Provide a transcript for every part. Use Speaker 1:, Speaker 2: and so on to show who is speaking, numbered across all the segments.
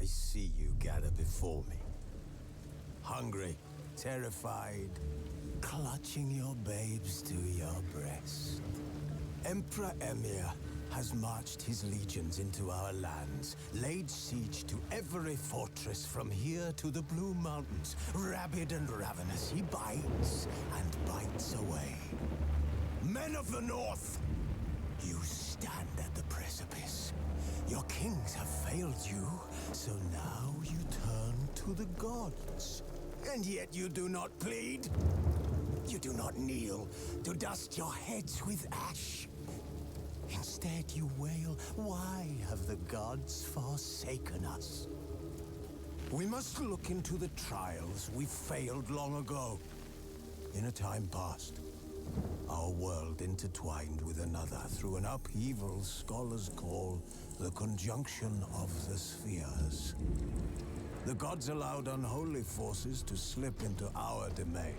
Speaker 1: I see you gather before me. Hungry, terrified, clutching your babes to your breast. Emperor Emir has marched his legions into our lands, laid siege to every fortress from here to the Blue Mountains. Rabid and ravenous, he bites and bites away. Men of the North, you stand at the precipice. Your kings have failed you, so now you turn to the gods. And yet you do not plead. You do not kneel to dust your heads with ash. Instead you wail, why have the gods forsaken us? We must look into the trials we failed long ago. In a time past, our world intertwined with another through an upheaval scholars call the conjunction of the spheres. The gods allowed unholy forces to slip into our domain.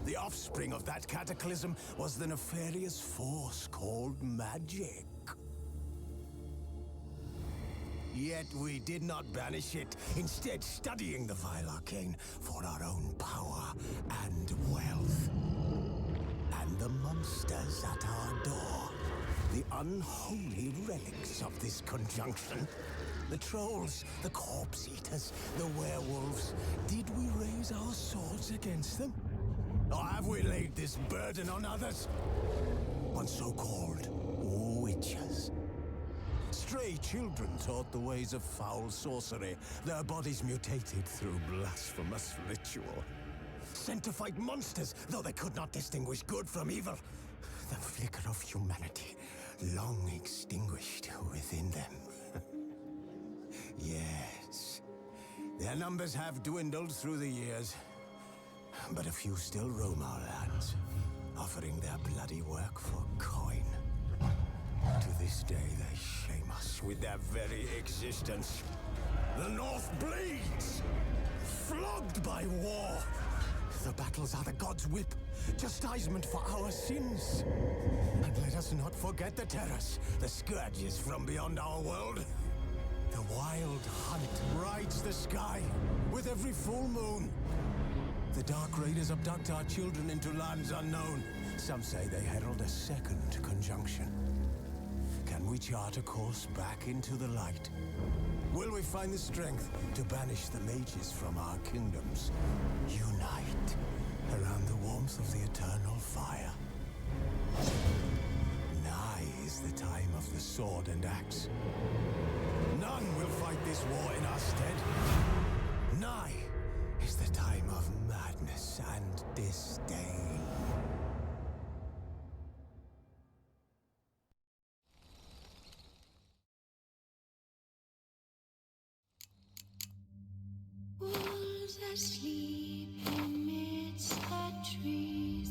Speaker 1: The offspring of that cataclysm was the nefarious force called magic. Yet we did not banish it, instead studying the vile arcane for our own power and wealth. And the monsters at our door, the unholy relics of this conjunction. The trolls, the corpse eaters, the werewolves. Did we raise our swords against them? Or have we laid this burden on others? On so-called witches. Stray children taught the ways of foul sorcery, their bodies mutated through blasphemous ritual. Sent to fight monsters, though they could not distinguish good from evil. The flicker of humanity, long extinguished within them. Yes, their numbers have dwindled through the years. But a few still roam our lands, offering their bloody work for coin. To this day, they shame us with their very existence. The North bleeds, flogged by war. The battles are the gods' whip, chastisement for our sins. And let us not forget the terrors, the scourges from beyond our world. The wild hunt rides the sky with every full moon. The Dark Raiders abduct our children into lands unknown. Some say they herald a second conjunction. Can we chart a course back into the light? Will we find the strength to banish the mages from our kingdoms? Unite around the warmth of the eternal fire. Nigh is the time of the sword and axe. None will fight this war in our stead. Nigh is the time of madness and disdain.
Speaker 2: Wolves asleep amidst the trees.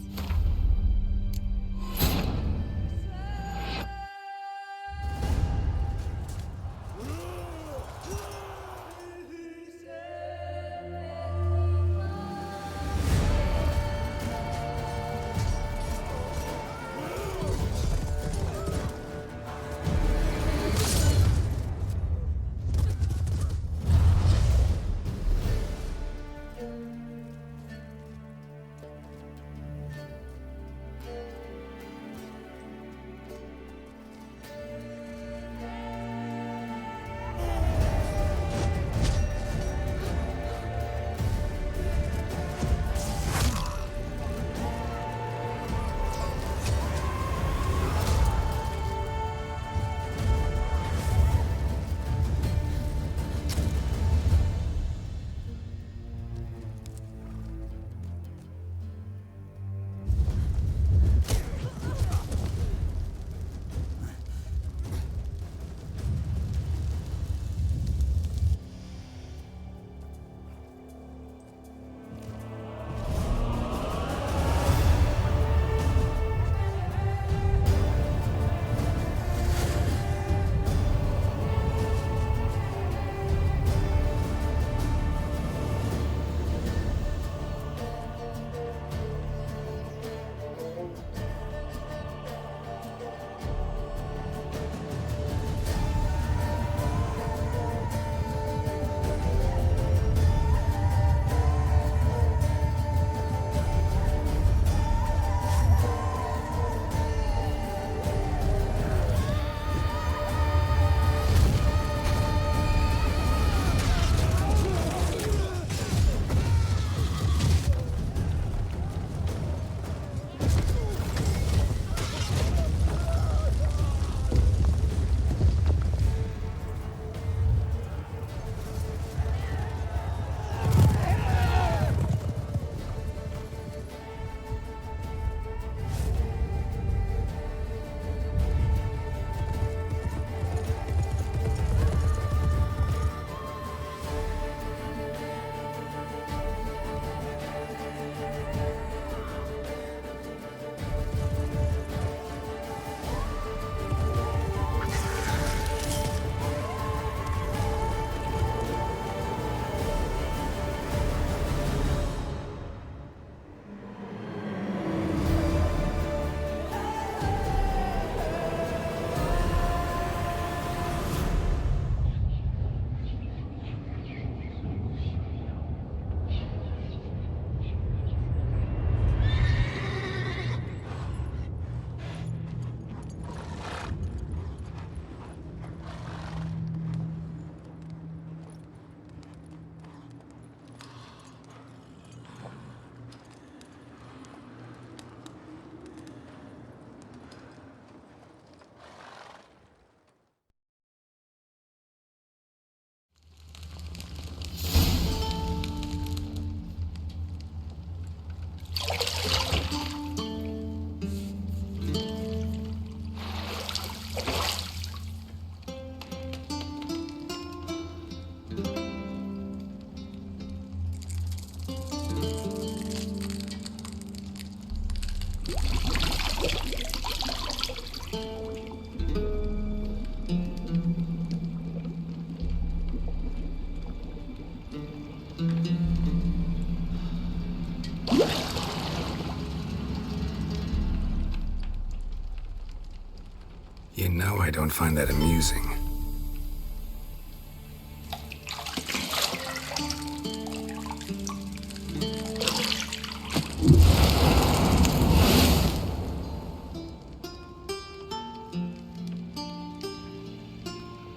Speaker 3: You know I don't find that amusing.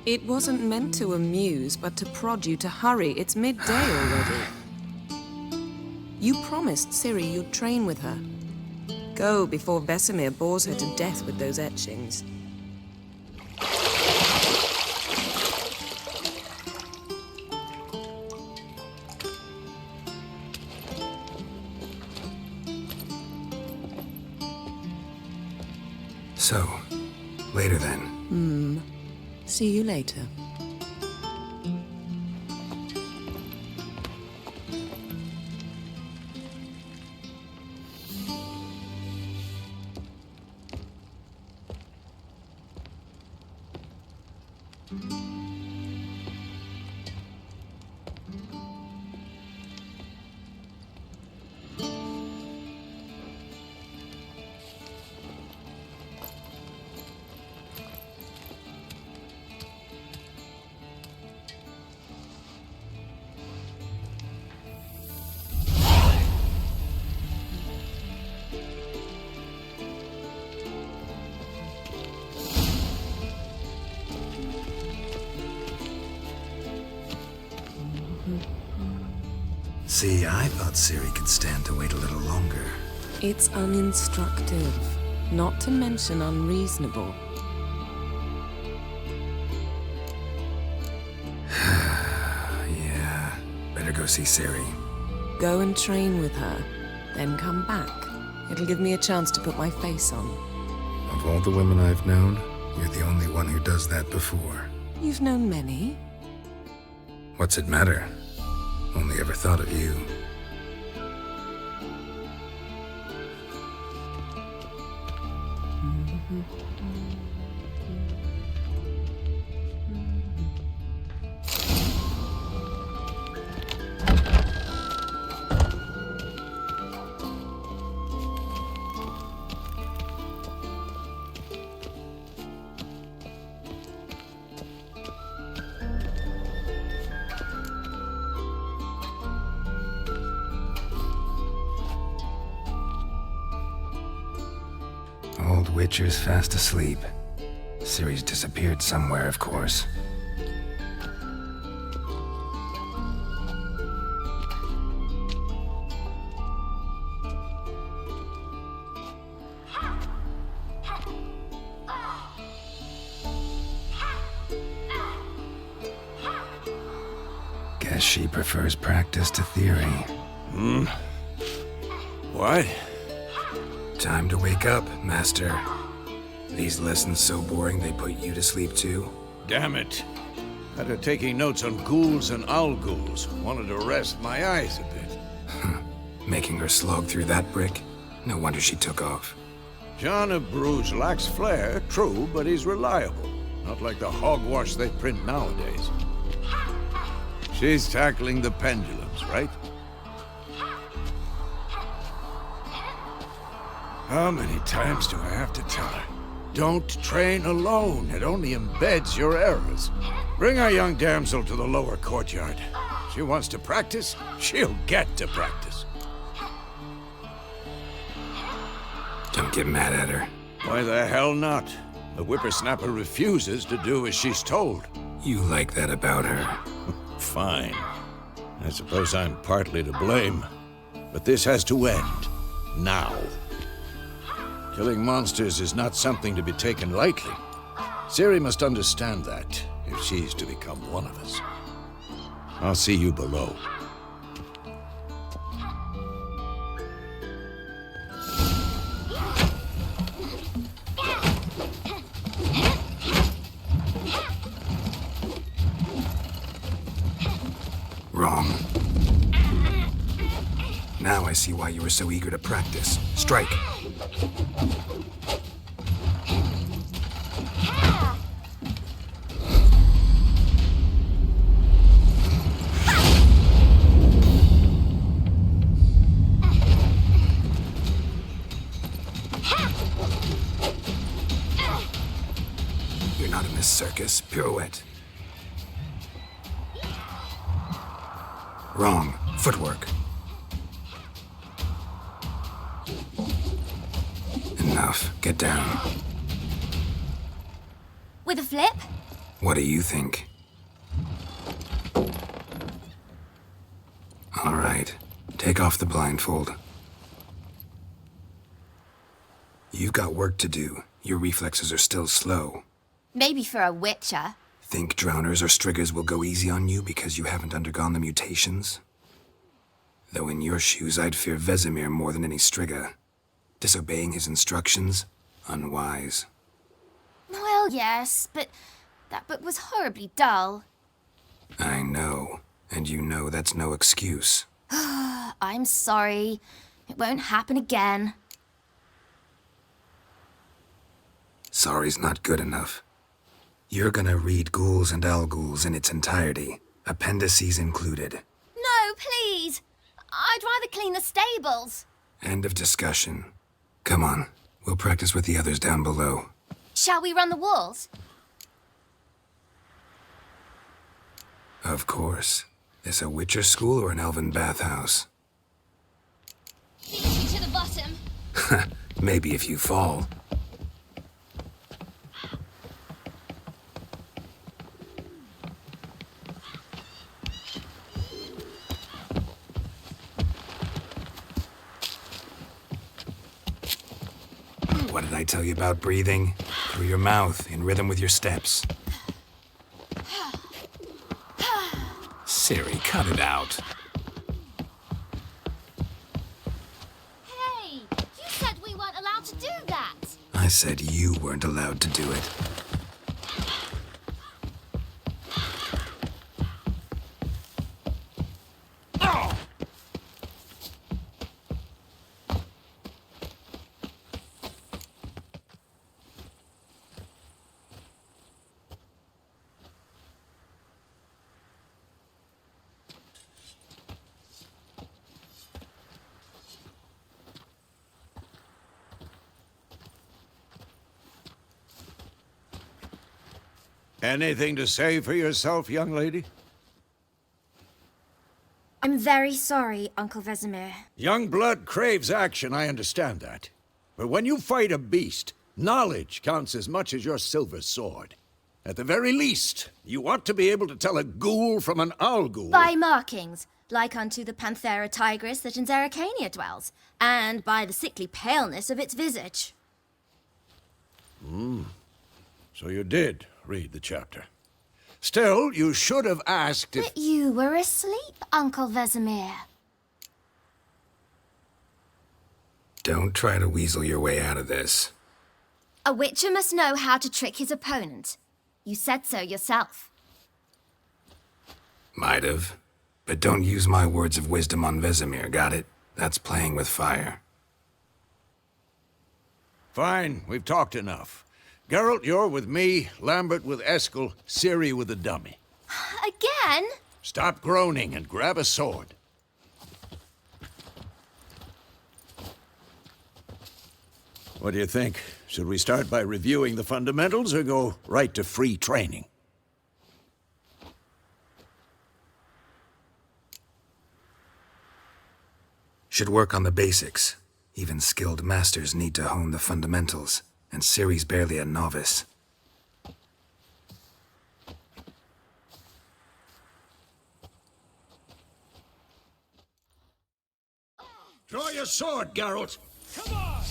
Speaker 4: It wasn't meant to amuse, but to prod you to hurry. It's midday already. You promised Ciri you'd train with her. Go before Vesemir bores her to death with those etchings.
Speaker 3: So, later then.
Speaker 4: See you later.
Speaker 3: See, I thought Ciri could stand to wait a little longer.
Speaker 4: It's uninstructive, not to mention unreasonable.
Speaker 3: Yeah, better go see Ciri.
Speaker 4: Go and train with her, then come back. It'll give me a chance to put my face on.
Speaker 3: Of all the women I've known, you're the only one who does that before.
Speaker 4: You've known many.
Speaker 3: What's it matter? Only ever thought of you. Old Witcher's fast asleep. Ciri's disappeared somewhere, of course. Guess she prefers practice to theory.
Speaker 1: What?
Speaker 3: Time to wake up, Master. These lessons so boring they put you to sleep too?
Speaker 5: Damn it. After taking notes on ghouls and owl ghouls, wanted to rest my eyes a bit.
Speaker 3: Making her slog through that brick? No wonder she took off.
Speaker 5: John of Bruges lacks flair, true, but he's reliable. Not like the hogwash they print nowadays. She's tackling the pendulums, right? How many times do I have to tell her? Don't train alone. It only embeds your errors. Bring our young damsel to the lower courtyard. She wants to practice, she'll get to practice.
Speaker 3: Don't get mad at her.
Speaker 5: Why the hell not? The whippersnapper refuses to do as she's told.
Speaker 3: You like that about her.
Speaker 5: Fine. I suppose I'm partly to blame. But this has to end. Now. Killing monsters is not something to be taken lightly. Ciri must understand that, if she's to become one of us. I'll see you below.
Speaker 3: Wrong. Now I see why you were so eager to practice. Strike. circus. Pirouette. Wrong. Footwork. Enough. Get down.
Speaker 6: With a flip?
Speaker 3: What do you think? All right. Take off the blindfold. You've got work to do. Your reflexes are still slow.
Speaker 6: Maybe for a witcher.
Speaker 3: Think drowners or striggers will go easy on you because you haven't undergone the mutations? Though in your shoes, I'd fear Vesemir more than any strigger. Disobeying his instructions? Unwise.
Speaker 6: Well, yes, but that book was horribly dull.
Speaker 3: I know. And you know that's no excuse.
Speaker 6: I'm sorry. It won't happen again.
Speaker 3: Sorry's not good enough. You're gonna read Ghouls and Al-Ghouls in its entirety, appendices included.
Speaker 6: No, please! I'd rather clean the stables.
Speaker 3: End of discussion. Come on, we'll practice with the others down below.
Speaker 6: Shall we run the walls?
Speaker 3: Of course. This a Witcher school or an elven bathhouse?
Speaker 6: Easy to the bottom.
Speaker 3: Maybe if you fall. What did I tell you about breathing? Through your mouth, in rhythm with your steps. Ciri, cut it out.
Speaker 6: Hey, you said we weren't allowed to do that.
Speaker 3: I said you weren't allowed to do it.
Speaker 5: Anything to say for yourself, young lady?
Speaker 6: I'm very sorry, Uncle Vesemir.
Speaker 5: Young blood craves action, I understand that. But when you fight a beast, knowledge counts as much as your silver sword. At the very least, you ought to be able to tell a ghoul from an owl-ghoul.
Speaker 6: By markings, like unto the Panthera tigris that in Zeracania dwells, and by the sickly paleness of its visage.
Speaker 5: So you did read the chapter. Still, you should have asked if...
Speaker 6: But you were asleep, Uncle Vesemir.
Speaker 3: Don't try to weasel your way out of this.
Speaker 6: A witcher must know how to trick his opponent. You said so yourself.
Speaker 3: Might have. But don't use my words of wisdom on Vesemir, got it? That's playing with fire.
Speaker 5: Fine, we've talked enough. Geralt, you're with me, Lambert with Eskel, Ciri with the dummy.
Speaker 6: Again?
Speaker 5: Stop groaning and grab a sword. What do you think? Should we start by reviewing the fundamentals or go right to free training?
Speaker 3: Should work on the basics. Even skilled masters need to hone the fundamentals, and Ciri's barely a novice.
Speaker 5: Draw your sword, Geralt. Come on!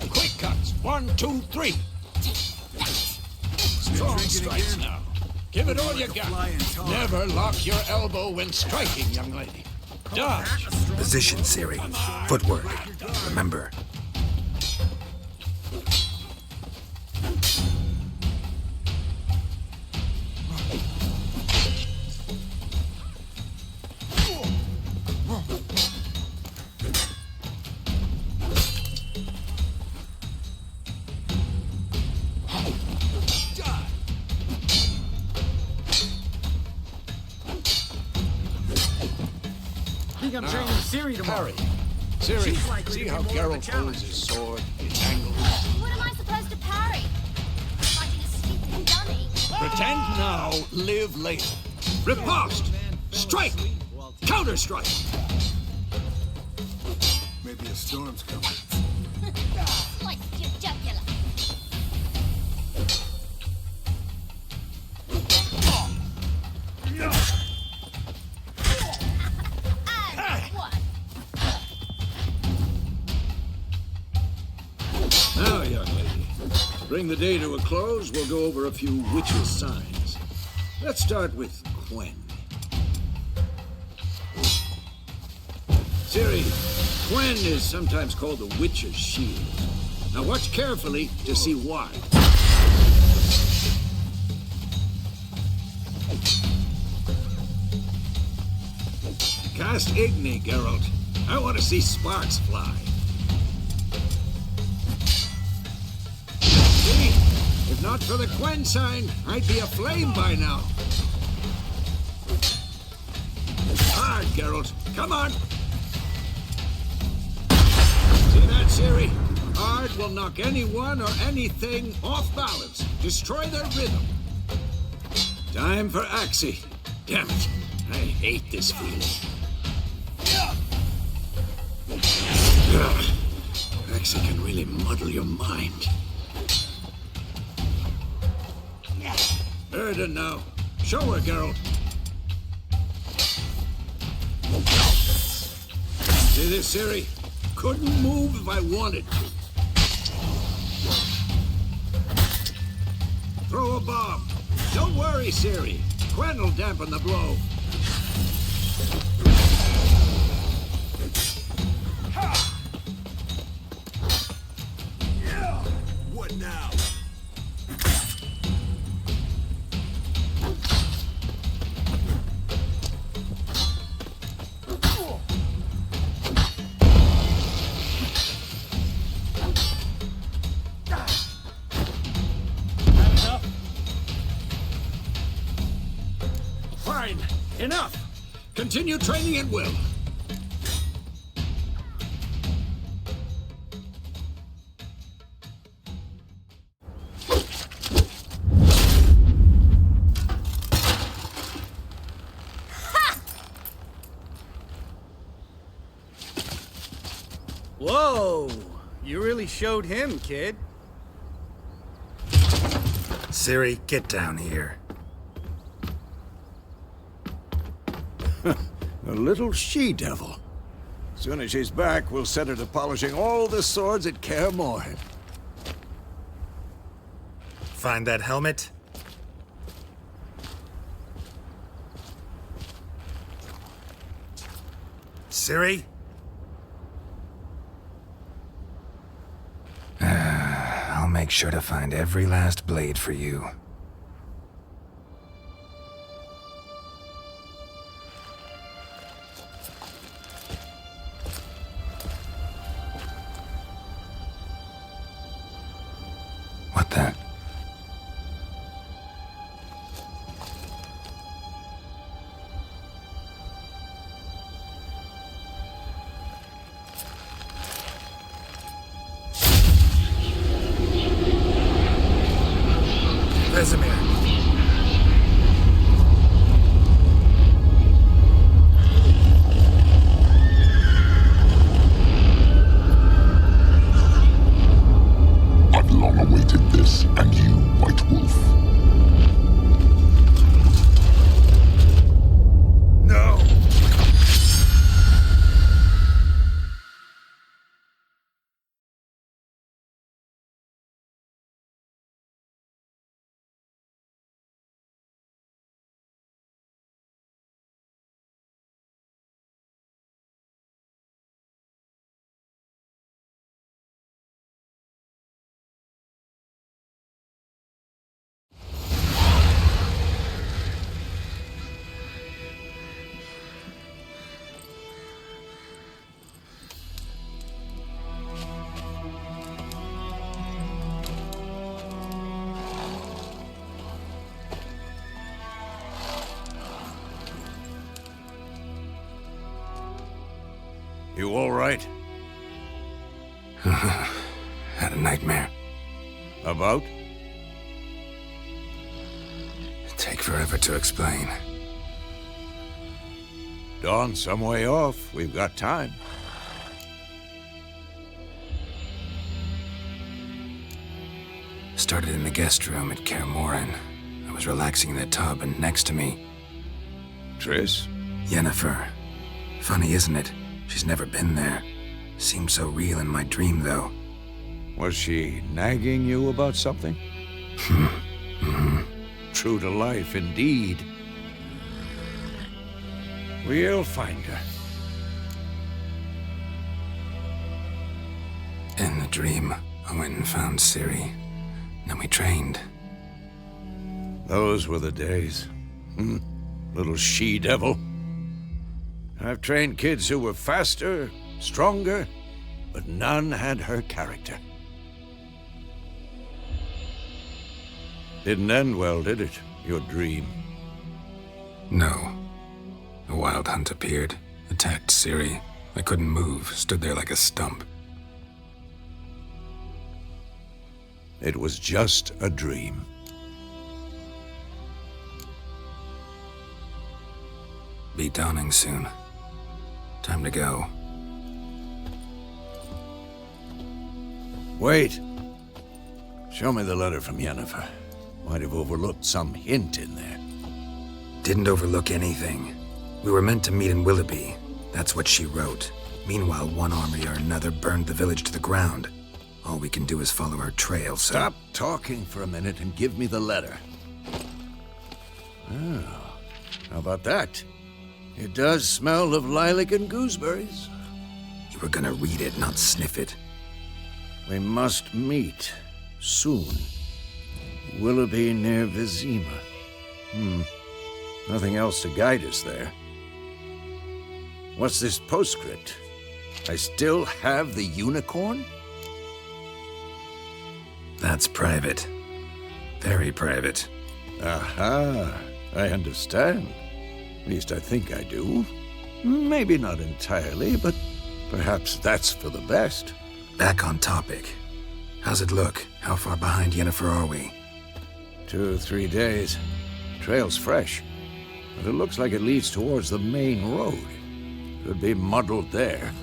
Speaker 5: Quick cuts. 1, 2, 3. Strong strikes now. Give it all you got. Never lock your elbow when striking, young lady. Dodge.
Speaker 3: Position, Ciri. Footwork. Remember.
Speaker 7: I think I'm training Ciri tomorrow.
Speaker 5: Parry. Ciri, see how Geralt holds his sword, its angles?
Speaker 6: What am I supposed to parry? Fighting a stupid dummy.
Speaker 5: Pretend now, live later. Riposte! Strike! Counter-strike!
Speaker 1: Maybe a storm's coming.
Speaker 6: Slice your jugular. And one.
Speaker 5: Now, young lady, to bring the day to a close, we'll go over a few witches' signs. Let's start with Quen. Ciri, Quen is sometimes called the Witch's Shield. Now watch carefully to see why. Cast Igni, Geralt. I want to see sparks fly. See? If not for the Quen sign, I'd be aflame by now. Hard, Geralt. Come on. See that, Ciri? Hard will knock anyone or anything off balance. Destroy their rhythm. Time for Axie. Damn it. I hate this feeling. Axie can really muddle your mind. Erden now. Show her, Geralt. See this, Ciri? Couldn't move if I wanted to. Throw a bomb. Don't worry, Ciri. Quen will dampen the blow.
Speaker 1: What now?
Speaker 5: Fine. Enough. Continue training at will.
Speaker 7: Whoa! You really showed him, kid.
Speaker 3: Ciri, get down here.
Speaker 5: A little she-devil. Soon as she's back, we'll set her to polishing all the swords at Kaer Morhen.
Speaker 3: Find that helmet? Ciri? I'll make sure to find every last blade for you. What the? Vesemir.
Speaker 8: I've long awaited this, and you, White Wolf.
Speaker 3: No!
Speaker 5: You all right?
Speaker 3: Had a nightmare.
Speaker 5: About?
Speaker 3: Take forever to explain.
Speaker 5: Dawn's some way off. We've got time.
Speaker 3: Started in the guest room at Kaer Morhen. I was relaxing in the tub, and next to me,
Speaker 5: Triss?
Speaker 3: Yennefer. Funny, isn't it? She's never been there. Seemed so real in my dream, though.
Speaker 5: Was she nagging you about something? True to life, indeed. We'll find her.
Speaker 3: In the dream, I went and found Ciri. Then we trained.
Speaker 5: Those were the days. Little she-devil. I've trained kids who were faster, stronger, but none had her character. Didn't end well, did it? Your dream?
Speaker 3: No. A wild hunt appeared, attacked Ciri. I couldn't move, stood there like a stump.
Speaker 5: It was just a dream.
Speaker 3: Be dawning soon. Time to go.
Speaker 5: Wait. Show me the letter from Yennefer. Might have overlooked some hint in there.
Speaker 3: Didn't overlook anything. We were meant to meet in Willoughby. That's what she wrote. Meanwhile, one army or another burned the village to the ground. All we can do is follow her trail, so...
Speaker 5: Stop talking for a minute and give me the letter. Oh, how about that? It does smell of lilac and gooseberries.
Speaker 3: You were gonna read it, not sniff it.
Speaker 5: We must meet soon. Willoughby near Vizima. Nothing else to guide us there. What's this postscript? I still have the unicorn?
Speaker 3: That's private. Very private.
Speaker 5: Aha, I understand. At least I think I do. Maybe not entirely, but perhaps that's for the best.
Speaker 3: Back on topic. How's it look? How far behind Yennefer are we?
Speaker 5: 2 or 3 days. Trail's fresh, but it looks like it leads towards the main road. Could be muddled there.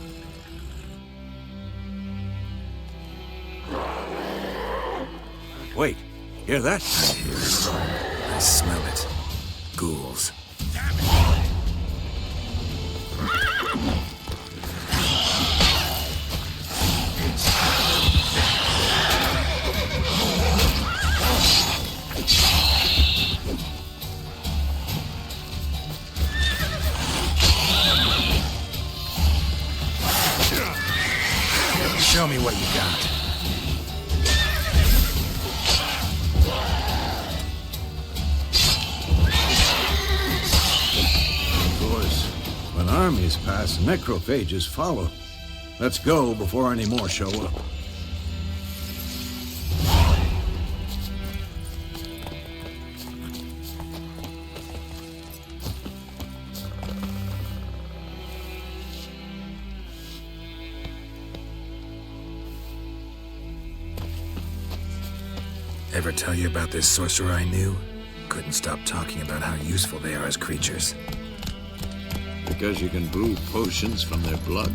Speaker 5: Wait, hear that?
Speaker 3: I hear it. I smell it. Ghouls. Show me what you got.
Speaker 5: Of course, when armies pass, necrophages follow. Let's go before any more show up.
Speaker 3: Ever tell you about this sorcerer I knew? Couldn't stop talking about how useful they are as creatures.
Speaker 5: Because you can brew potions from their blood?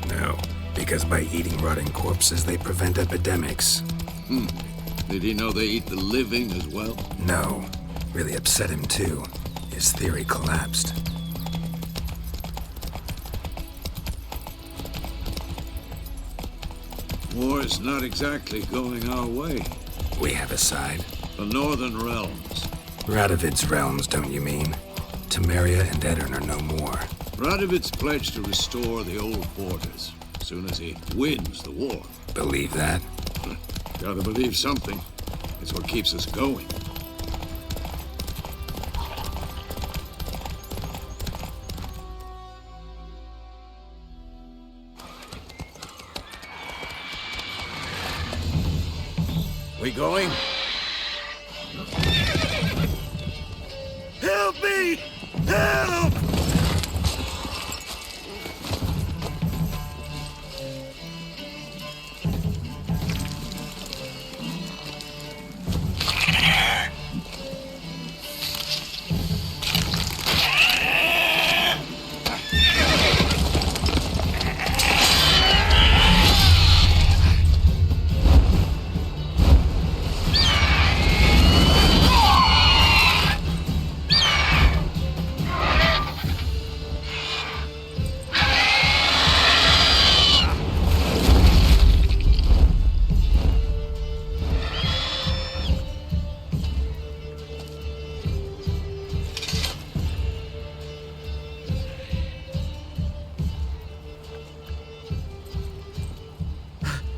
Speaker 3: No, because by eating rotting corpses, they prevent epidemics.
Speaker 5: Did he know they eat the living as well?
Speaker 3: No, really upset him too. His theory collapsed.
Speaker 5: War's not exactly going our way.
Speaker 3: We have a side.
Speaker 5: The Northern Realms.
Speaker 3: Radovid's realms, don't you mean? Temeria and Edirn are no more.
Speaker 5: Radovid's pledged to restore the old borders as soon as he wins the war.
Speaker 3: Believe that?
Speaker 5: Gotta believe something. It's what keeps us going. We going? Help me! Help!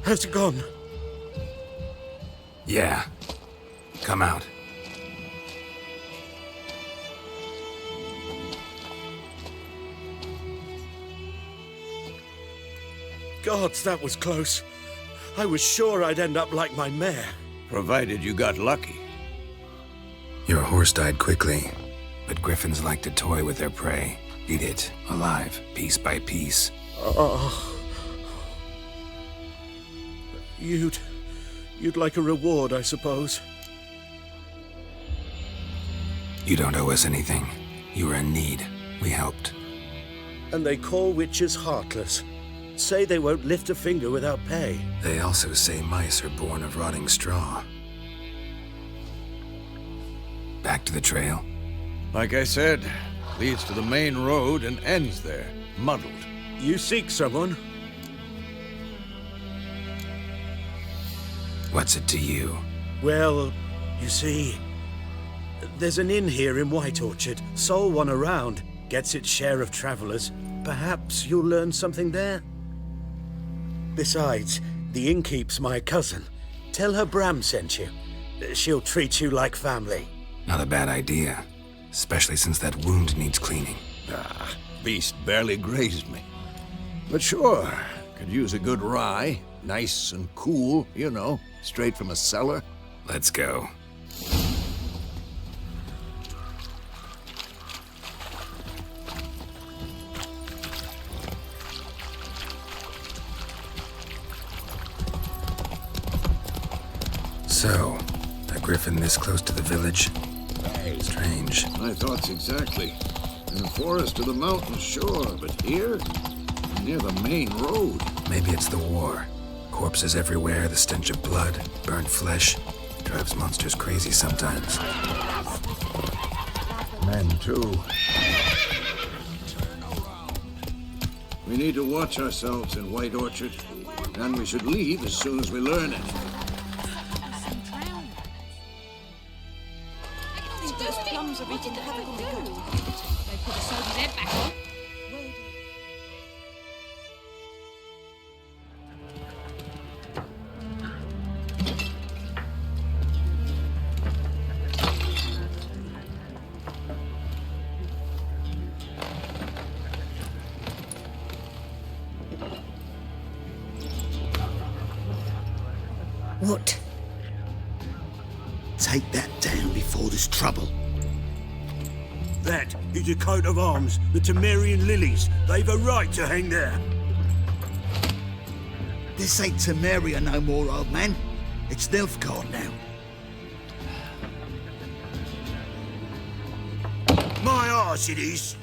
Speaker 9: Has it gone?
Speaker 3: Yeah. Come out.
Speaker 9: Gods, that was close. I was sure I'd end up like my mare.
Speaker 5: Provided you got lucky.
Speaker 3: Your horse died quickly, but griffins like to toy with their prey. Eat it, alive, piece by piece.
Speaker 9: Oh. You'd like a reward, I suppose.
Speaker 3: You don't owe us anything. You were in need. We helped.
Speaker 9: And they call witches heartless. Say they won't lift a finger without pay.
Speaker 3: They also say mice are born of rotting straw. Back to the trail?
Speaker 5: Like I said, leads to the main road and ends there, muddled.
Speaker 9: You seek someone?
Speaker 3: What's it to you?
Speaker 9: Well, you see, there's an inn here in White Orchard. Sole one around. Gets its share of travelers. Perhaps you'll learn something there? Besides, the innkeep's my cousin. Tell her Bram sent you. She'll treat you like family.
Speaker 3: Not a bad idea. Especially since that wound needs cleaning.
Speaker 5: Ah, beast barely grazed me. But sure, could use a good rye. Nice and cool, you know, straight from a cellar.
Speaker 3: Let's go. So, a griffin this close to the village? Strange.
Speaker 5: My thoughts exactly. In the forest or the mountains, sure, but here? Near the main road.
Speaker 3: Maybe it's the war. Corpses everywhere, the stench of blood, burnt flesh. Drives monsters crazy sometimes.
Speaker 5: Men, too. We need to watch ourselves in White Orchard, and we should leave as soon as we learn it.
Speaker 10: Those plums are eating the havoc on the go. They put a soda's head back on.
Speaker 4: What?
Speaker 11: Take that down before there's trouble.
Speaker 9: That is a coat of arms, the Temerian lilies. They've a right to hang there.
Speaker 11: This ain't Temeria no more, old man. It's Nilfgaard now.
Speaker 9: My arse it is.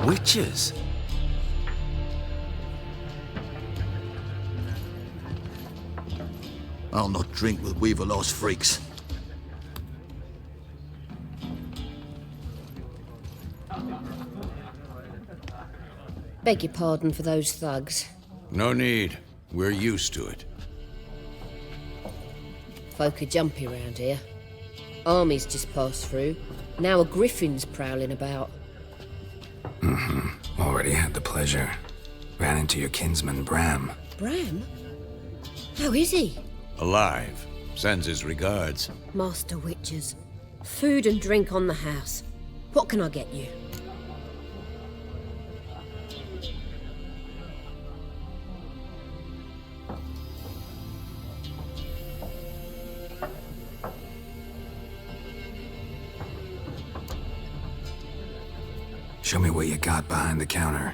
Speaker 1: Witches?
Speaker 11: I'll not drink with Weaver-lost freaks.
Speaker 12: Beg your pardon for those thugs.
Speaker 5: No need. We're used to it.
Speaker 12: Folk are jumpy around here. Armies just passed through. Now a griffin's prowling about.
Speaker 3: Already had the pleasure. Ran into your kinsman, Bram.
Speaker 12: Bram? How is he?
Speaker 5: Alive. Sends his regards.
Speaker 12: Master Witches. Food and drink on the house. What can I get you?
Speaker 3: Show me what you got behind the counter.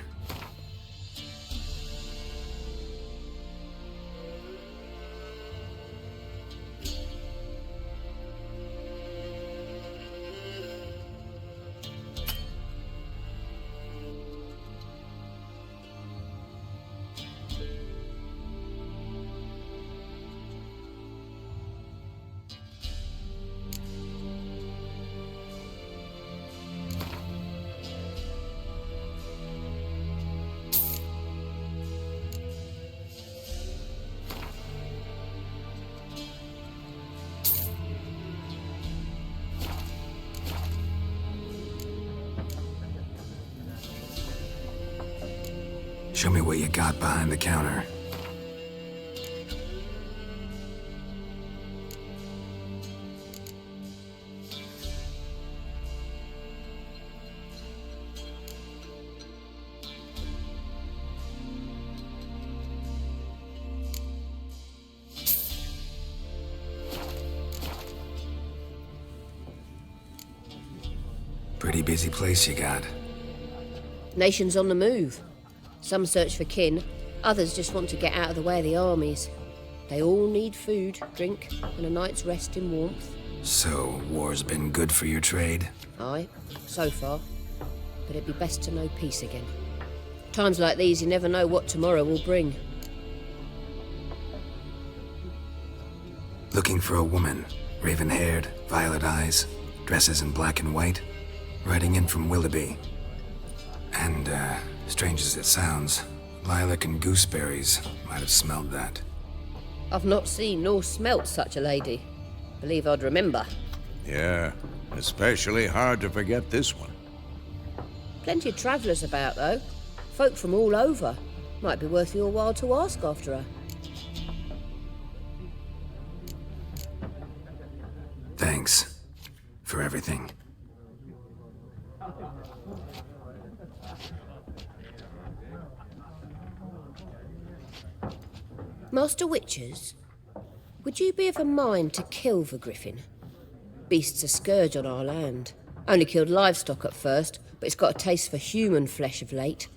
Speaker 3: Show me what you got behind the counter. Pretty busy place you got.
Speaker 12: Nations on the move. Some search for kin, others just want to get out of the way of the armies. They all need food, drink, and a night's rest in warmth.
Speaker 3: So, war's been good for your trade?
Speaker 12: Aye, so far. But it'd be best to know peace again. Times like these, you never know what tomorrow will bring.
Speaker 3: Looking for a woman. Raven-haired, violet eyes, dresses in black and white. Riding in from Willoughby. And, strange as it sounds, lilac and gooseberries might have smelled that.
Speaker 12: I've not seen nor smelt such a lady. Believe I'd remember.
Speaker 5: Yeah, especially hard to forget this one.
Speaker 12: Plenty of travellers about, though. Folk from all over. Might be worth your while to ask after her.
Speaker 3: Thanks for everything.
Speaker 12: Master Witchers, would you be of a mind to kill the griffin? Beast's a scourge on our land. Only killed livestock at first, but it's got a taste for human flesh of late.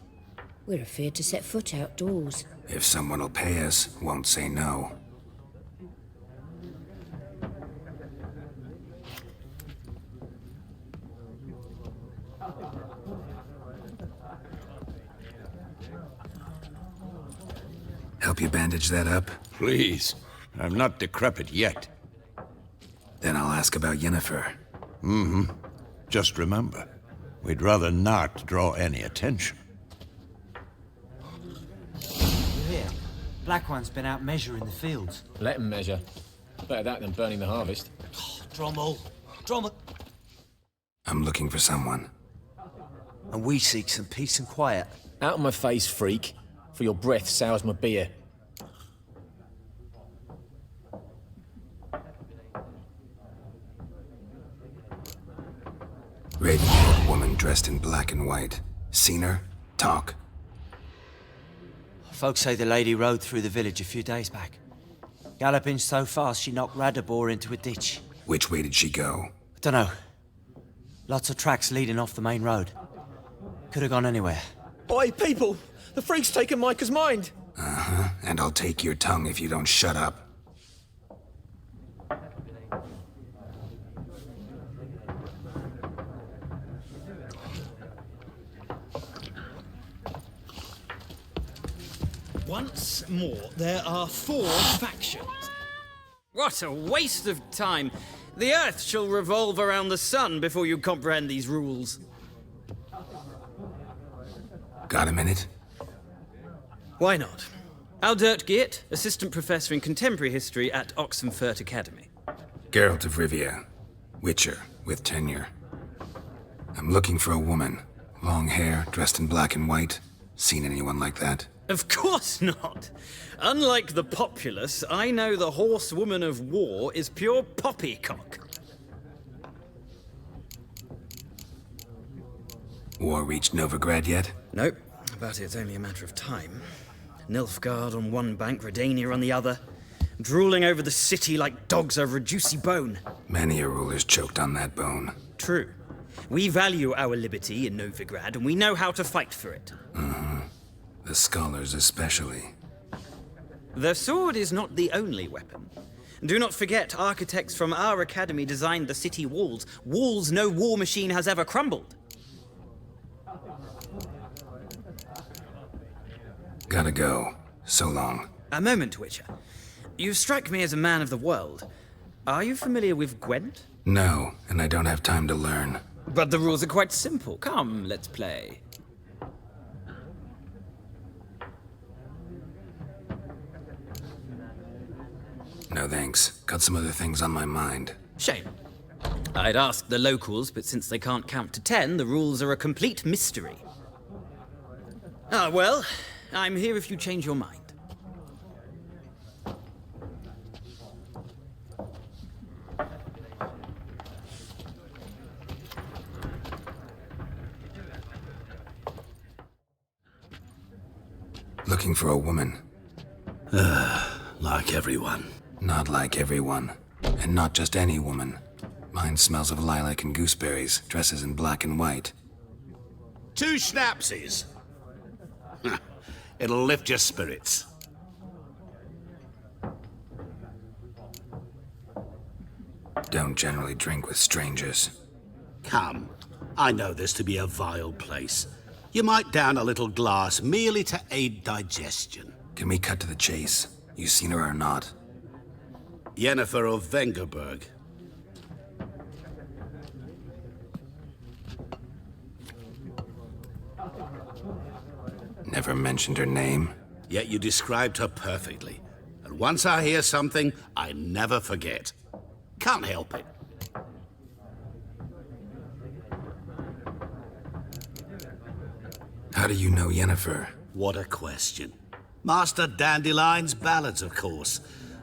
Speaker 12: We're afeard to set foot outdoors.
Speaker 3: If someone will pay us, won't say no. Help you bandage that up?
Speaker 5: Please. I'm not decrepit yet.
Speaker 3: Then I'll ask about Yennefer.
Speaker 5: Mm-hmm. Just remember, we'd rather not draw any attention.
Speaker 13: You hear? Black One's been out measuring the fields.
Speaker 14: Let him measure. Better that than burning the harvest.
Speaker 13: Drommel! Drommel!
Speaker 3: I'm looking for someone.
Speaker 13: And we seek some peace and quiet.
Speaker 14: Out of my face, freak. For your breath sours my beer.
Speaker 3: Raven-haired woman dressed in black and white. Seen her? Talk.
Speaker 13: Folks say the lady rode through the village a few days back. Galloping so fast she knocked Radabor into a ditch.
Speaker 3: Which way did she go?
Speaker 13: I dunno. Lots of tracks leading off the main road. Could have gone anywhere.
Speaker 14: Oi, people! The freak's taken Micah's mind!
Speaker 3: Uh-huh, and I'll take your tongue if you don't shut up.
Speaker 15: Once more, there are 4 factions.
Speaker 7: What a waste of time. The Earth shall revolve around the sun before you comprehend these rules.
Speaker 3: Got a minute?
Speaker 7: Why not? Aldert Geert, Assistant Professor in Contemporary History at Oxenfurt Academy.
Speaker 3: Geralt of Rivia. Witcher, with tenure. I'm looking for a woman. Long hair, dressed in black and white. Seen anyone like that?
Speaker 7: Of course not. Unlike the populace, I know the horsewoman of war is pure poppycock.
Speaker 3: War reached Novigrad yet?
Speaker 7: Nope, but it's only a matter of time. Nilfgaard on one bank, Redania on the other, drooling over the city like dogs over a juicy bone.
Speaker 3: Many a ruler's choked on that bone.
Speaker 7: True. We value our liberty in Novigrad, and we know how to fight for it.
Speaker 3: Mm-hmm. The scholars especially.
Speaker 7: The sword is not the only weapon. Do not forget, architects from our academy designed the city walls. Walls no war machine has ever crumbled.
Speaker 3: Gotta go. So long.
Speaker 7: A moment, Witcher. You strike me as a man of the world. Are you familiar with Gwent?
Speaker 3: No, and I don't have time to learn.
Speaker 7: But the rules are quite simple. Come, let's play.
Speaker 3: No thanks. Got some other things on my mind.
Speaker 7: Shame. I'd ask the locals, but since they can't count to 10, the rules are a complete mystery. Ah, well, I'm here if you change your mind.
Speaker 3: Looking for a woman.
Speaker 9: Like everyone.
Speaker 3: Not like everyone. And not just any woman. Mine smells of lilac and gooseberries, dresses in black and white.
Speaker 16: 2 schnapsies. It'll lift your spirits.
Speaker 3: Don't generally drink with strangers.
Speaker 16: Come, I know this to be a vile place. You might down a little glass merely to aid digestion.
Speaker 3: Can we cut to the chase? You seen her or not?
Speaker 16: Yennefer of Vengerberg.
Speaker 3: Never mentioned her name.
Speaker 16: Yet you described her perfectly. And once I hear something, I never forget. Can't help it.
Speaker 3: How do you know Yennefer?
Speaker 16: What a question. Master Dandelion's ballads, of course.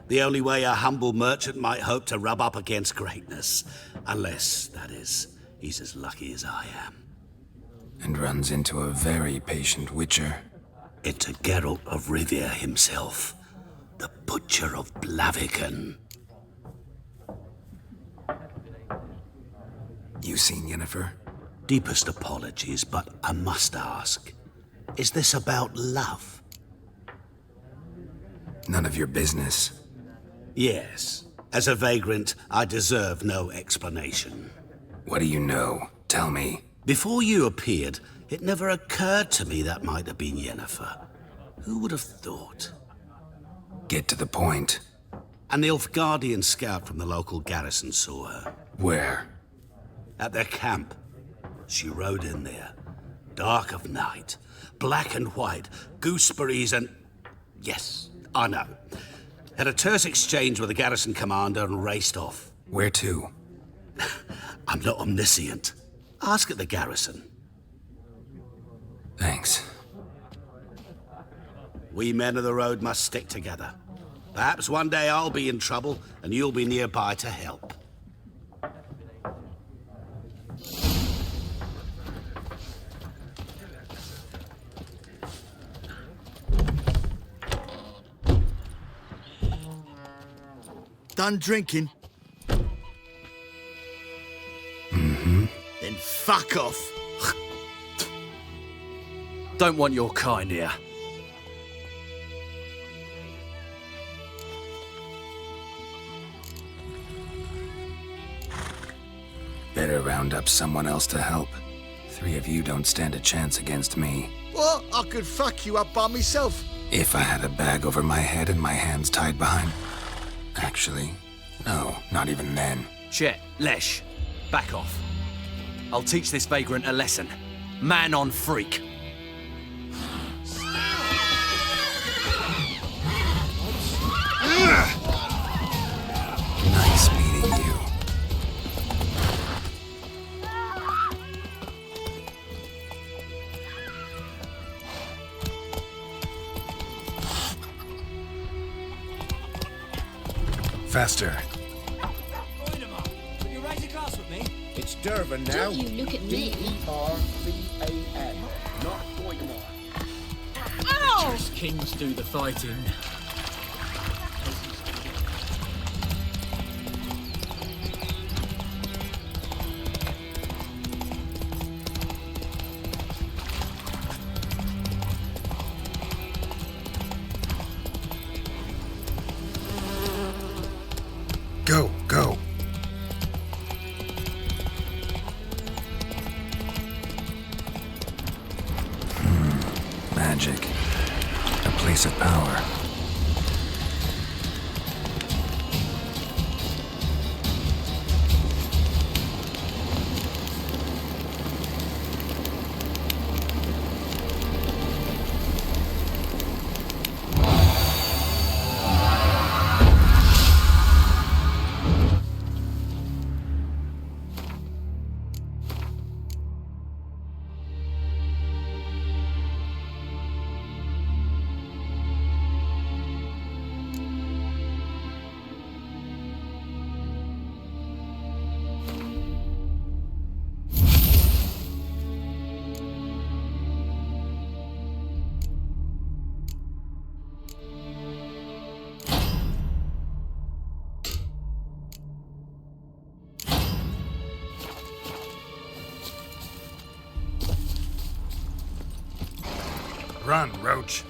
Speaker 16: The only way a humble merchant might hope to rub up against greatness. Unless, that is, he's as lucky as I am.
Speaker 3: And runs into a very patient witcher.
Speaker 16: Into Geralt of Rivia himself. The Butcher of Blaviken.
Speaker 3: You seen Yennefer?
Speaker 16: Deepest apologies, but I must ask. Is this about love?
Speaker 3: None of your business.
Speaker 16: Yes. As a vagrant, I deserve no explanation.
Speaker 3: What do you know? Tell me.
Speaker 16: Before you appeared, it never occurred to me that might have been Yennefer. Who would have thought?
Speaker 3: Get to the point.
Speaker 16: An Nilfgaardian scout from the local garrison saw her.
Speaker 3: Where?
Speaker 16: At their camp. She rode in there. Dark of night. Black and white. Gooseberries and... Yes, I know. Had a terse exchange with the garrison commander and raced off.
Speaker 3: Where to?
Speaker 16: I'm not omniscient. Ask at the garrison.
Speaker 3: Thanks.
Speaker 16: We men of the road must stick together. Perhaps one day I'll be in trouble and you'll be nearby to help.
Speaker 11: Done drinking?
Speaker 3: Mm-hmm.
Speaker 11: Then fuck off.
Speaker 17: Don't want your kind here.
Speaker 3: Better round up someone else to help. 3 of you don't stand a chance against me.
Speaker 11: What? I could fuck you up by myself.
Speaker 3: If I had a bag over my head and my hands tied behind... Actually, no, not even then.
Speaker 17: Chet, Lesh, back off. I'll teach this vagrant a lesson. Man on freak.
Speaker 3: Nice meeting you. Faster.
Speaker 15: Will you raise a glass with me?
Speaker 18: It's Durban now.
Speaker 10: Don't you look at me.
Speaker 18: D-E-R-V-A-N. Not Goigamar.
Speaker 10: Ow!
Speaker 14: Just kings do the fighting.
Speaker 3: Go, go. Magic. A place of power. Run, Roach.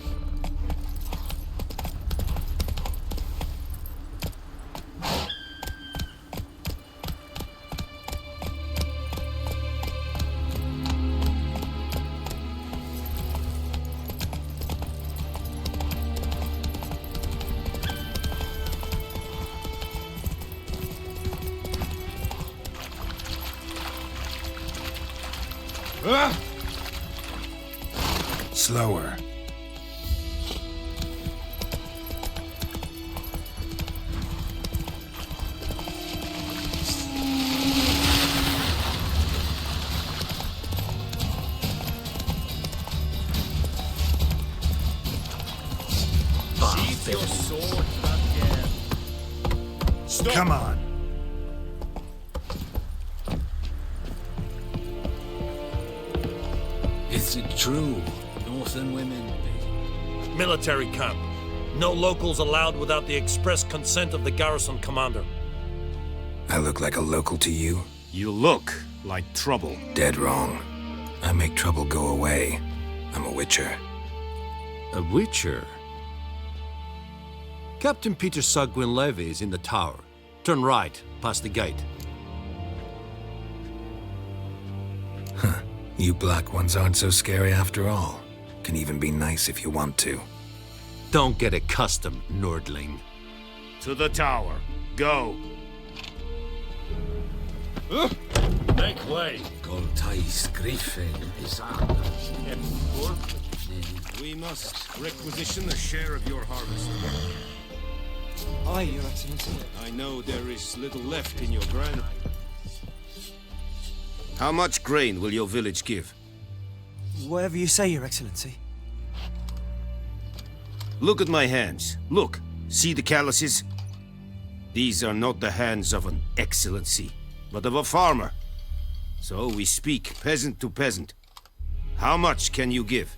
Speaker 3: Slower.
Speaker 18: Sheath your sword, Fabien. Stop!
Speaker 3: Come on.
Speaker 19: Is it true? Northern women.
Speaker 20: Military camp. No locals allowed without the express consent of the garrison commander.
Speaker 3: I look like a local to you?
Speaker 21: You look like trouble.
Speaker 3: Dead wrong. I make trouble go away. I'm a witcher.
Speaker 22: A witcher? Captain Peter Sagwin Levy is in the tower. Turn right, past the gate.
Speaker 3: You black ones aren't so scary after all. Can even be nice if you want to.
Speaker 22: Don't get accustomed, Nordling.
Speaker 21: To the tower. Go.
Speaker 19: Make way. Goltais Griffin is ours.
Speaker 21: We must requisition a share of your harvest.
Speaker 13: Aye, Your Excellency.
Speaker 21: I know there is little left in your granary. How much grain will your village give?
Speaker 13: Whatever you say, Your Excellency.
Speaker 21: Look at my hands. Look. See the calluses? These are not the hands of an excellency, but of a farmer. So we speak peasant to peasant. How much can you give?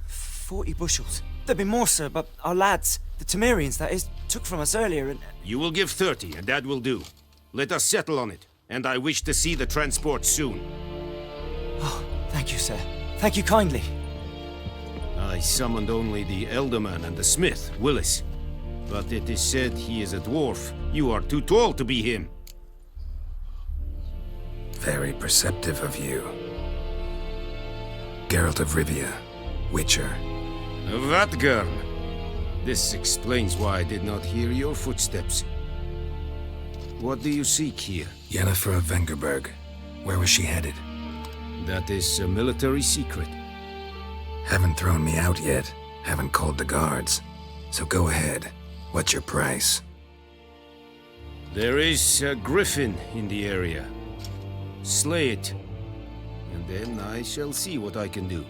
Speaker 13: 40 bushels. There'd be more, sir, but our lads, the Temerians, that is, took from us earlier and...
Speaker 21: You will give 30, and that will do. Let us settle on it, and I wish to see the transport soon.
Speaker 13: Oh, thank you, sir. Thank you kindly.
Speaker 21: I summoned only the Elderman and the smith, Willis. But it is said he is a dwarf. You are too tall to be him.
Speaker 3: Very perceptive of you. Geralt of Rivia, Witcher.
Speaker 21: Vatgern! This explains why I did not hear your footsteps. What do you seek here?
Speaker 3: Yennefer of Vengerberg. Where was she headed?
Speaker 21: That is a military secret.
Speaker 3: Haven't thrown me out yet. Haven't called the guards. So go ahead. What's your price?
Speaker 21: There is a griffin in the area. Slay it, and then I shall see what I can do.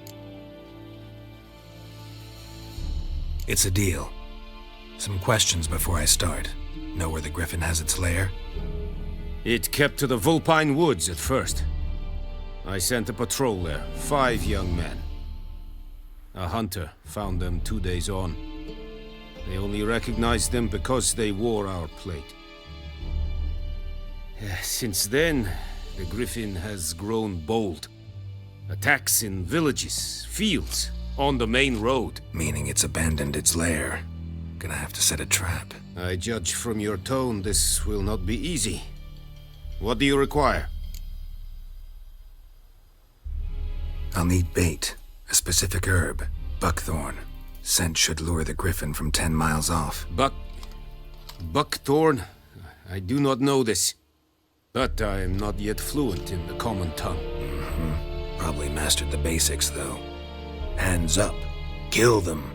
Speaker 3: It's a deal. Some questions before I start. Know where the griffin has its lair?
Speaker 21: It kept to the Vulpine Woods at first. I sent a patrol there, 5 young men. A hunter found them 2 days on. They only recognized them because they wore our plate. Since then, the griffin has grown bold. Attacks in villages, fields, on the main road.
Speaker 3: Meaning it's abandoned its lair. Gonna have to set a trap.
Speaker 21: I judge from your tone this will not be easy. What do you require?
Speaker 3: I'll need bait. A specific herb. Buckthorn. Scent should lure the griffin from 10 miles off.
Speaker 21: Buckthorn? I do not know this. But I am not yet fluent in the common tongue.
Speaker 3: Probably mastered the basics, though. Hands up. Kill them.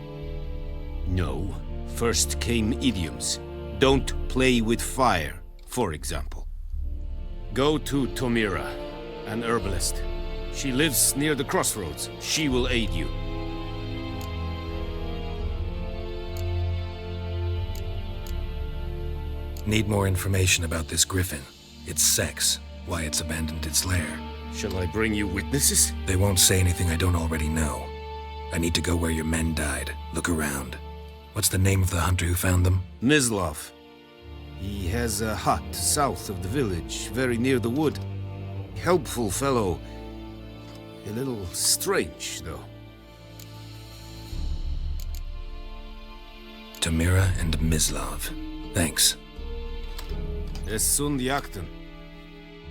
Speaker 21: No. First came idioms. Don't play with fire, for example. Go to Tomira, an herbalist. She lives near the crossroads. She will aid you.
Speaker 3: Need more information about this griffin. Its sex, why it's abandoned its lair.
Speaker 21: Shall I bring you witnesses?
Speaker 3: They won't say anything I don't already know. I need to go where your men died. Look around. What's the name of the hunter who found them?
Speaker 21: Mislav. He has a hut south of the village, very near the wood. Helpful fellow. A little strange, though.
Speaker 3: Tamira and Mislav. Thanks.
Speaker 21: Es sunt jakten.